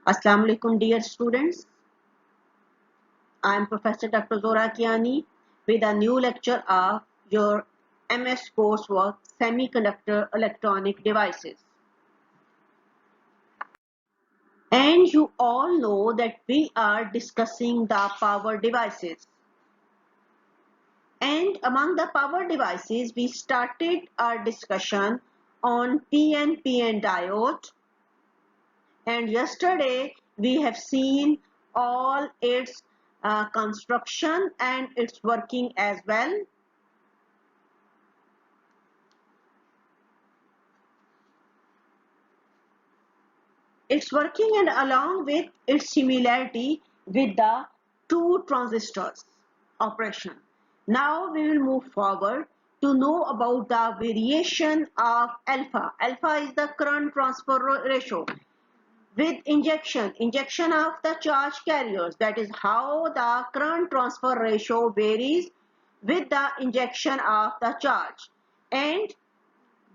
Assalamu alaikum dear students. I am Professor Dr. Zora Kiani with a new lecture of your MS coursework Semiconductor Electronic Devices. And you all know that we are discussing the power devices. And among the power devices, we started our discussion on PNP and diode. And yesterday we have seen all its construction and its working as well. Its working and along with its similarity with the two transistors operation. Now we will move forward to know about the variation of alpha. Alpha is the current transfer ratio with injection of the charge carriers. That is how the current transfer ratio varies with the injection of the charge. And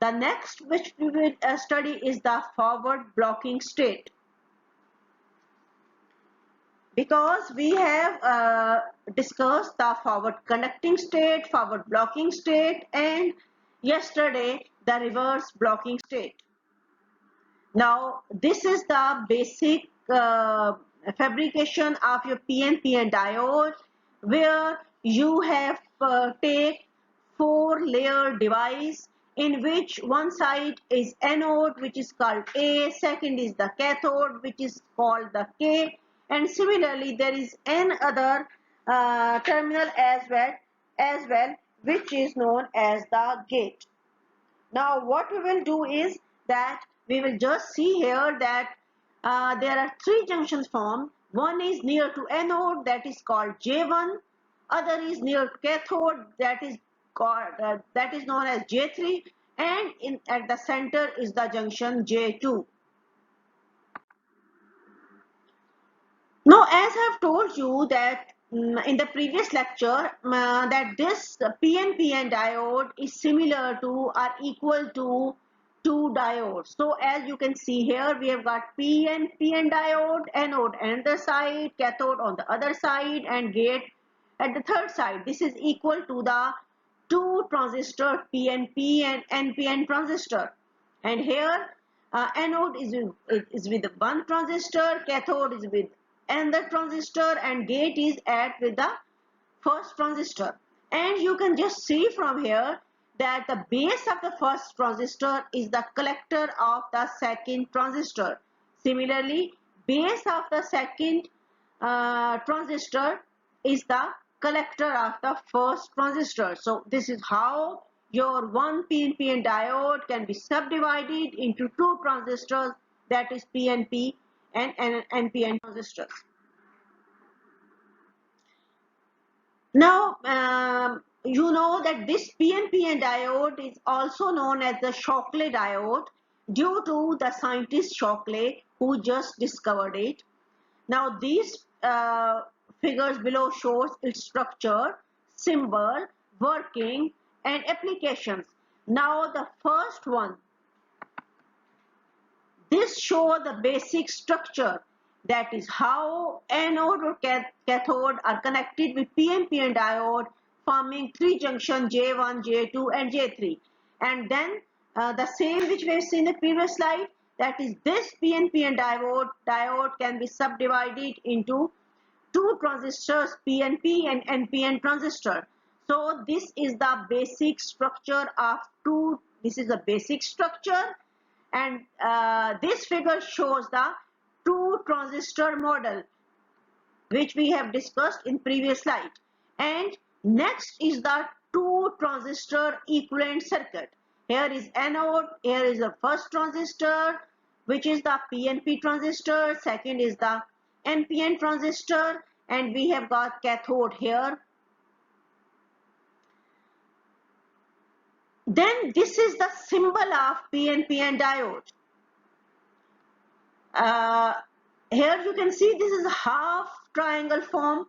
the next which we will study is the forward blocking state, because we have discussed the forward conducting state, forward blocking state, and yesterday the reverse blocking state. Now, this is the basic fabrication of your PNP and diode, where you have take 4-layer device in which one side is anode, which is called A, second is the cathode, which is called the K, and similarly there is another terminal as well, which is known as the gate. Now what we will do is that we will just see here that there are 3 junctions formed. One is near to anode, that is called J1. Other is near to cathode, that is called that is known as J3, and at the center is the junction J2. Now, as I have told you that in the previous lecture that this PNP and diode is similar to or equal to two diodes. So as you can see here, we have got PNP and diode, anode on the side, cathode on the other side, and gate at the third side. This is equal to the two transistor PNP and NPN transistor. And here anode is with one transistor, cathode is with another transistor, and gate is at with the first transistor. And you can just see from here that the base of the first transistor is the collector of the second transistor. Similarly, base of the second transistor is the collector of the first transistor. So this is how your one PNP diode can be subdivided into two transistors, that is PNP and NPN transistors. Now you know that this PNP diode is also known as the Shockley diode due to the scientist Shockley who just discovered it. Now these figures below shows its structure, symbol, working, and applications. Now the first one, this show the basic structure, that is how anode or cathode are connected with PNP and diode, forming 3 junction J1, J2 and J3. And then the same which we have seen in the previous slide, that is this PNP and diode can be subdivided into two transistors, PNP and NPN transistor. So this is the basic structure of two. This is the basic structure, and this figure shows the two transistor model which we have discussed in previous slide. And next is the two transistor equivalent circuit. Here is anode, here is the first transistor which is the PNP transistor, second is the NPN transistor, and we have got cathode here. Then this is the symbol of PNP and diode. Here you can see this is half triangle form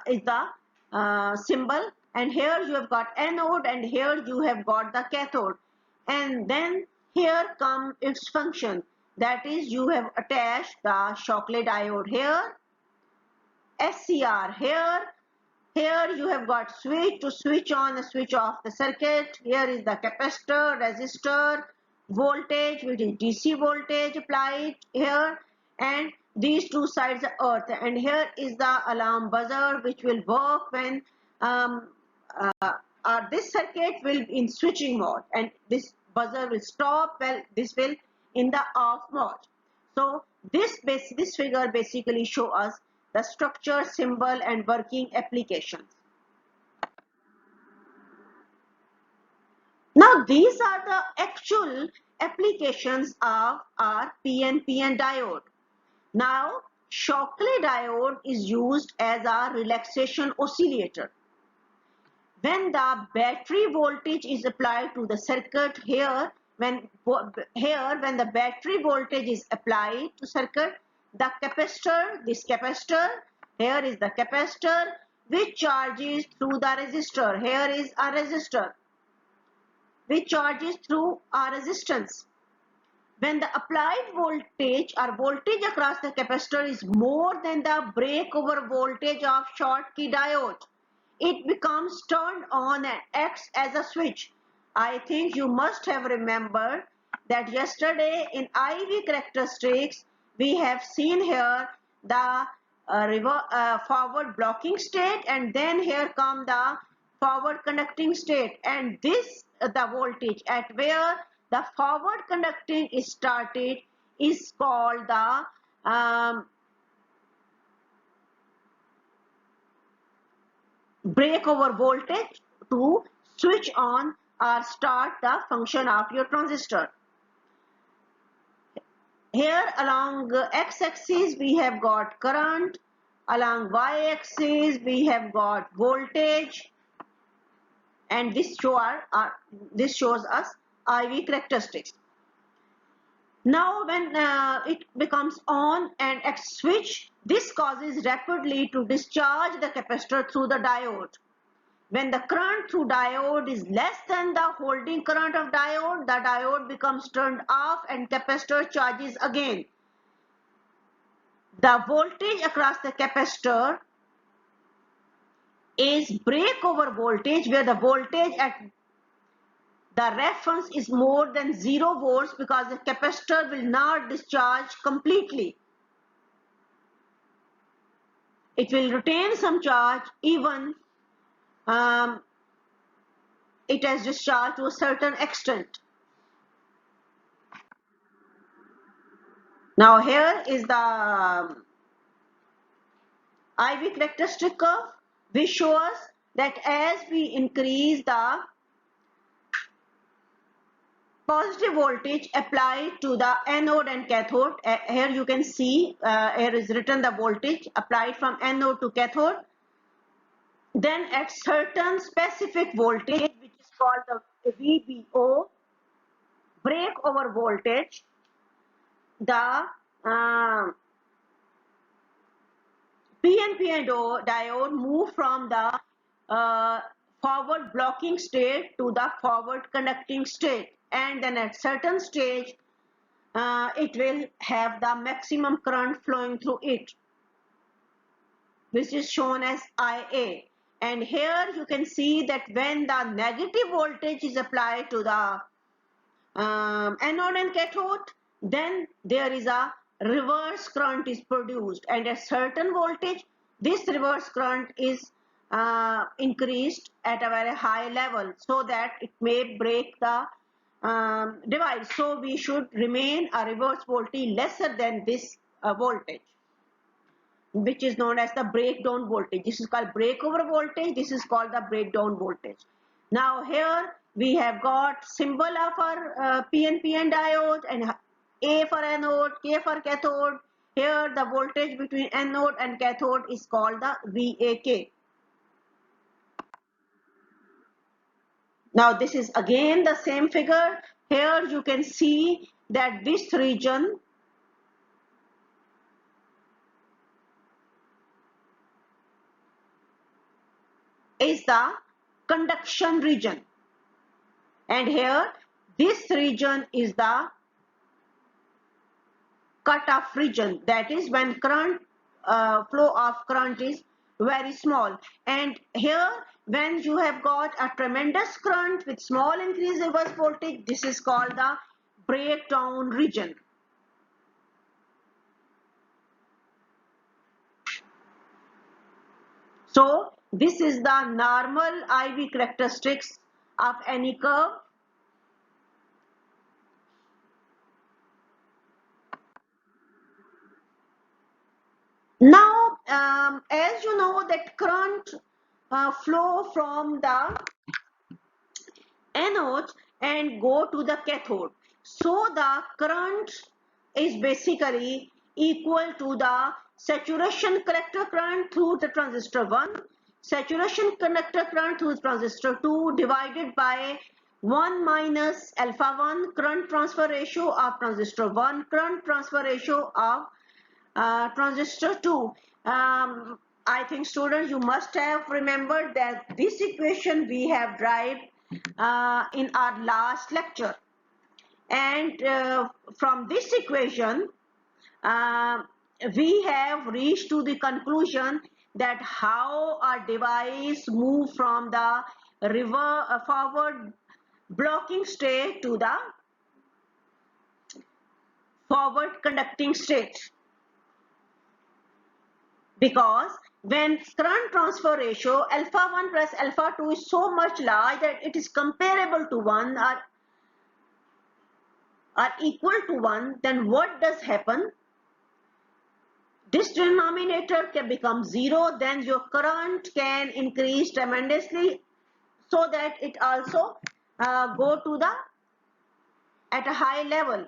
is the symbol, and here you have got anode and here you have got the cathode, and then here come its function. That is, you have attached the Shockley diode here, SCR here. Here you have got switch to switch on and switch off the circuit. Here is the capacitor, resistor, voltage, which is DC voltage applied here, and these two sides are earth. And here is the alarm buzzer, which will work when um, this circuit will be in switching mode, and this buzzer will stop. Well, this will in the off mode. So this figure basically show us the structure, symbol, and working applications. Now these are the actual applications of our PNPN diode. Now Shockley diode is used as a relaxation oscillator. When the battery voltage is applied to the circuit here, when the battery voltage is applied to circuit, the capacitor, this capacitor, here is the capacitor which charges through the resistor. Here is a resistor which charges through a resistance. When the applied voltage or voltage across the capacitor is more than the breakover voltage of Schottky diode, it becomes turned on and acts as a switch. I think you must have remembered that yesterday in IV characteristics we have seen here the forward blocking state, and then here come the forward conducting state, and this the voltage at where the forward conducting is started is called the breakover voltage to switch on or start the function of your transistor. Here along x-axis we have got current, along y-axis we have got voltage, and this shows us IV characteristics. Now when it becomes on and at switch, this causes rapidly to discharge the capacitor through the diode. When the current through diode is less than the holding current of diode, the diode becomes turned off and capacitor charges again. The voltage across the capacitor is breakover voltage, where the voltage at the reference is more than 0 volts because the capacitor will not discharge completely. It will retain some charge even it has discharged to a certain extent. Now here is the IV characteristic curve, which shows that as we increase the positive voltage applied to the anode and cathode, here you can see here is written the voltage applied from anode to cathode, then at certain specific voltage, which is called the VBO, breakover voltage, the PNP diode move from the forward blocking state to the forward conducting state, and then at certain stage it will have the maximum current flowing through it, which is shown as IA. And here you can see that when the negative voltage is applied to the anode and cathode, then there is a reverse current is produced, and at certain voltage this reverse current is increased at a very high level so that it may break the device. So we should remain a reverse voltage lesser than this voltage, which is known as the breakdown voltage. This is called breakover voltage, this is called the breakdown voltage. Now here we have got symbol of our PNPN diode, and A for anode, K for cathode. Here the voltage between anode and cathode is called the VAK. Now this is again the same figure. Here you can see that this region is the conduction region, and here this region is the cut off region, that is when current flow of current is very small. And here when you have got a tremendous current with small increase in reverse voltage, this is called the breakdown region. So this is the normal IV characteristics of any curve. Now, as you know that current flow from the anode and go to the cathode. So the current is basically equal to the saturation collector current through the transistor 1, saturation conductor current through transistor 2 divided by 1 minus alpha 1 current transfer ratio of transistor 1, current transfer ratio of transistor 2. I think students, you must have remembered that this equation we have derived in our last lecture, and from this equation uh, we have reached to the conclusion that how a device move from the forward blocking state to the forward conducting state. Because when current transfer ratio alpha 1 plus alpha 2 is so much large that it is comparable to 1 or equal to 1, then what does happen? This denominator can become 0, then your current can increase tremendously so that it also go to the at a high level.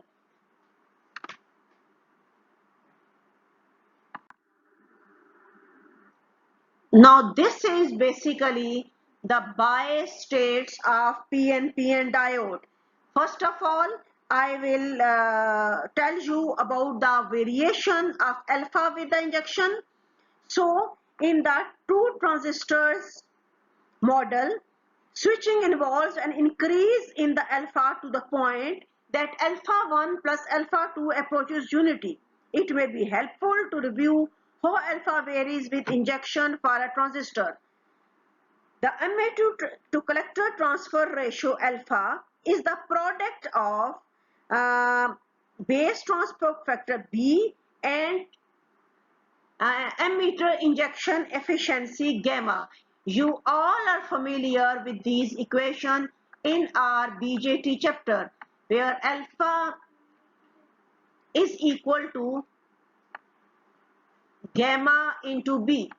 Now this is basically the bias states of PNP diode. First of all, I will tell you about the variation of alpha with the injection. So in the two transistors model, switching involves an increase in the alpha to the point that alpha 1 plus alpha 2 approaches unity. It may be helpful to review how alpha varies with injection for a transistor. The emitter to collector transfer ratio alpha is the product of base transport factor B and emitter injection efficiency gamma. You all are familiar with these equations in our BJT chapter, where alpha is equal to gamma into B.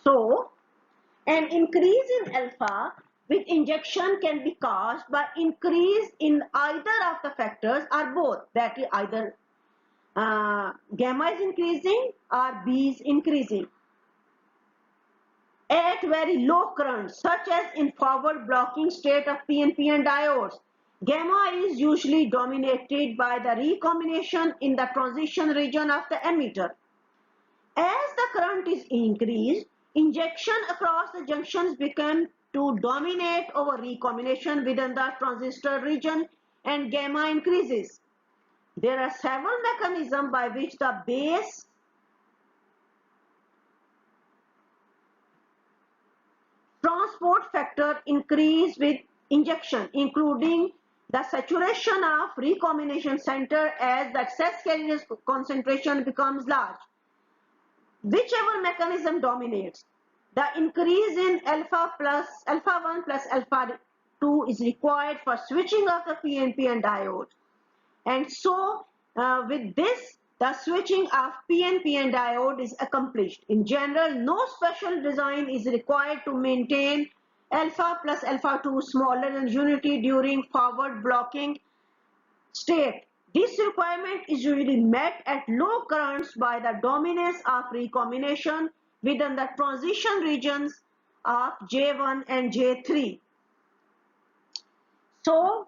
So an increase in alpha with injection can be caused by increase in either of the factors or both. That is either gamma is increasing or B is increasing at very low current, such as in forward blocking state of PNP diodes. Gamma is usually dominated by the recombination in the transition region of the emitter. As the current is increased, injection across the junctions become to dominate over recombination within the transistor region and gamma increases. There are several mechanisms by which the base transport factor increase with injection, including the saturation of recombination center as the excess carrier concentration becomes large. Whichever mechanism dominates, the increase in alpha 1 plus alpha 2 is required for switching of the PNP diode. And so with this, the switching of PNP diode is accomplished. In general, no special design is required to maintain alpha plus alpha 2 smaller than unity during forward blocking state. This requirement is usually met at low currents by the dominance of recombination within the transition regions of J1 and J3. So,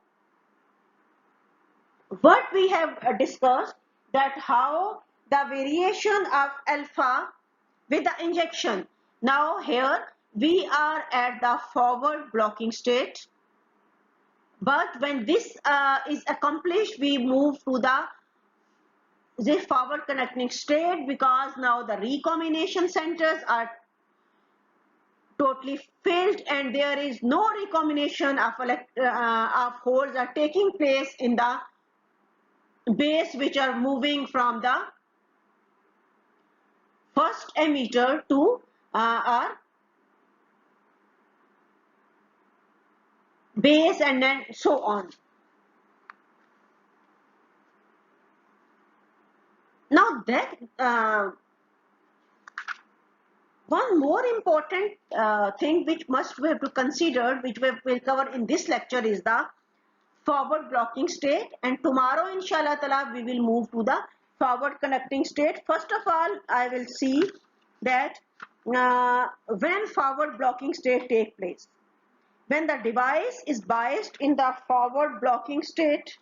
what we have discussed, that how the variation of alpha with the injection. Now here we are at the forward blocking state, but when this is accomplished, we move to the forward connecting state, because now the recombination centers are totally filled and there is no recombination of holes are taking place in the base, which are moving from the first emitter to our base, and then so on. Now that one more important thing which we have to consider, which we will cover in this lecture, is the forward blocking state, and tomorrow inshallah ta'ala we will move to the forward connecting state. First of all, I will see that when forward blocking state take place. When the device is biased in the forward blocking state,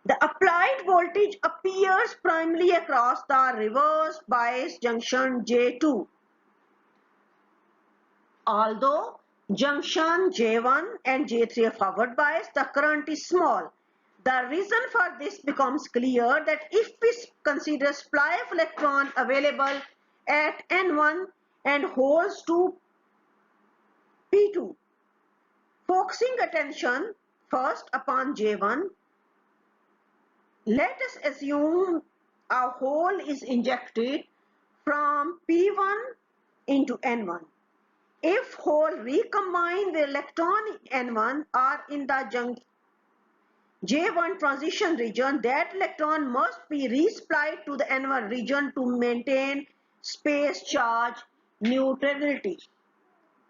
the applied voltage appears primarily across the reverse bias junction J2. Although junction J1 and J3 are forward bias, the current is small. The reason for this becomes clear that if we consider supply of electron available at N1 and holes to P2, focusing attention first upon J1, let us assume a hole is injected from P1 into N1. If hole recombine with electron N1 are in the J1 transition region, that electron must be resupplied to the N1 region to maintain space charge neutrality.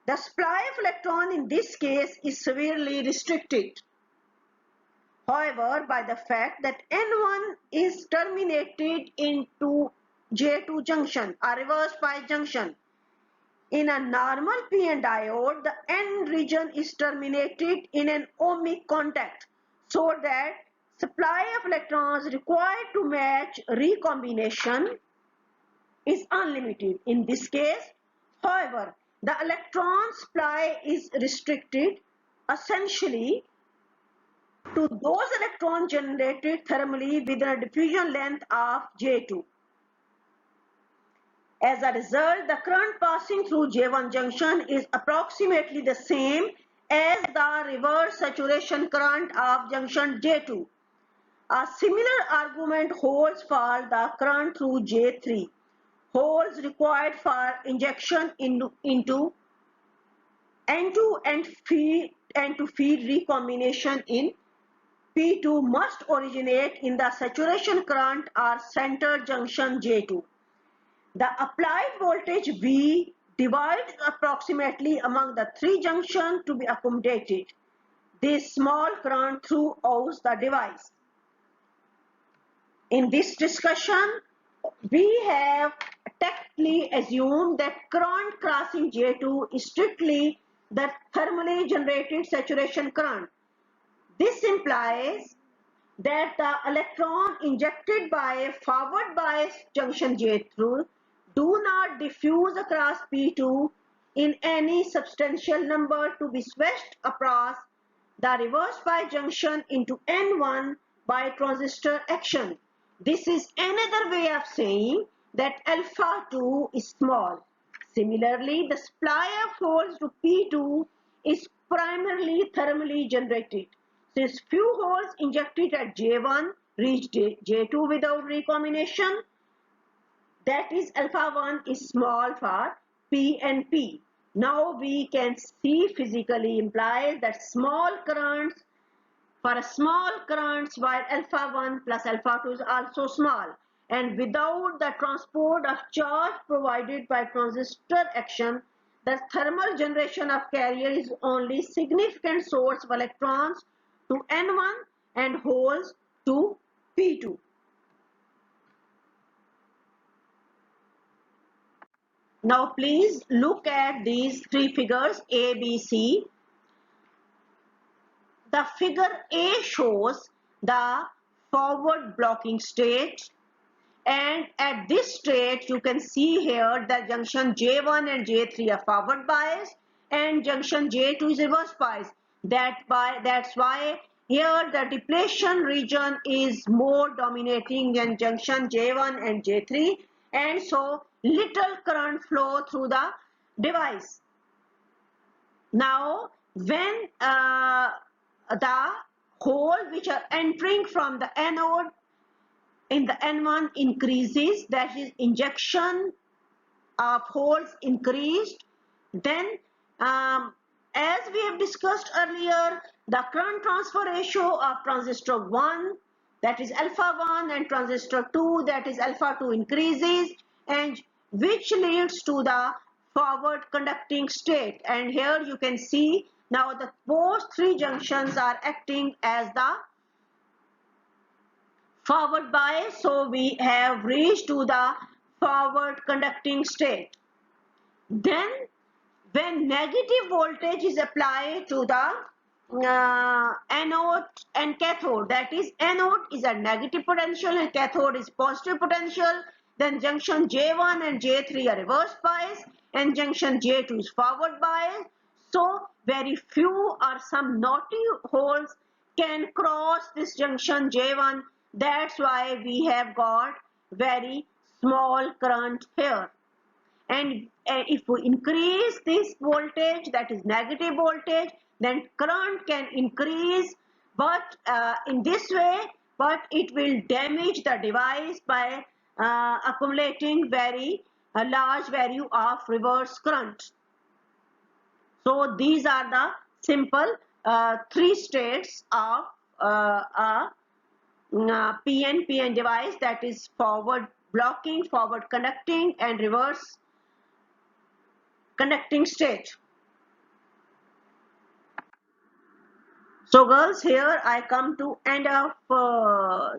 The supply of electron in this case is severely restricted, however, by the fact that N1 is terminated into J2 junction, a reverse bias junction. In a normal PN diode, the N region is terminated in an ohmic contact, so that supply of electrons required to match recombination is unlimited. In this case, however, the electron supply is restricted essentially to those electrons generated thermally within a diffusion length of J2. As a result, the current passing through J1 junction is approximately the same as the reverse saturation current of junction J2. A similar argument holds for the current through J3. Holes required for injection into N2 and to feed recombination in P2 must originate in the saturation current or center junction J2. The applied voltage V divides approximately among the three junctions to be accommodated. This small current throughout the device. In this discussion, we have tactfully assumed that current crossing J2 is strictly the thermally generated saturation current. This implies that the electron injected by a forward bias junction J2 do not diffuse across P2 in any substantial number to be swept across the reverse bias junction into N1 by transistor action. This is another way of saying that alpha 2 is small. Similarly, the supply of holes to P2 is primarily thermally generated. Since few holes injected at J1 reach J2 without recombination, that is alpha 1 is small for P and P. Now we can see physically implies that small currents, for small currents, while alpha 1 plus alpha 2 is also small, and without the transport of charge provided by transistor action, the thermal generation of carrier is only significant source of electrons to N1 and holes to P2. Now please look at these three figures A, B, C. The figure A shows the forward blocking state and at this state you can see here that junction J1 and J3 are forward bias and junction J2 is reverse bias. That's why here the depletion region is more dominating than junction J1 and J3, and so little current flow through the device. Now when the hole which are entering from the anode in the N1 increases, that is injection of holes increased, then as we have discussed earlier, the current transfer ratio of transistor 1, that is alpha 1, and transistor 2, that is alpha 2, increases, and which leads to the forward conducting state. And here you can see now the both three junctions are acting as the forward bias, so we have reached to the forward conducting state. Then when negative voltage is applied to the anode and cathode, that is anode is a negative potential and cathode is positive potential, then junction J1 and J3 are reverse bias and junction J2 is forward bias. So very few or some naughty holes can cross this junction J1. That's why we have got very small current here. And if we increase this voltage, that is negative voltage, then current can increase, but in this way, but it will damage the device by accumulating very large value of reverse current. So these are the simple three states of a PNPN device, that is forward blocking, forward conducting, and reverse conducting state. So girls, here I come to end of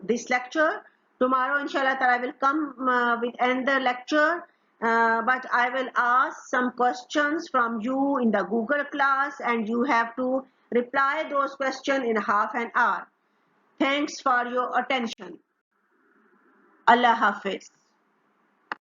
this lecture. Tomorrow inshallah I will come with another lecture, but I will ask some questions from you in the Google class and you have to reply those questions in half an hour. Thanks for your attention. Allah Hafiz.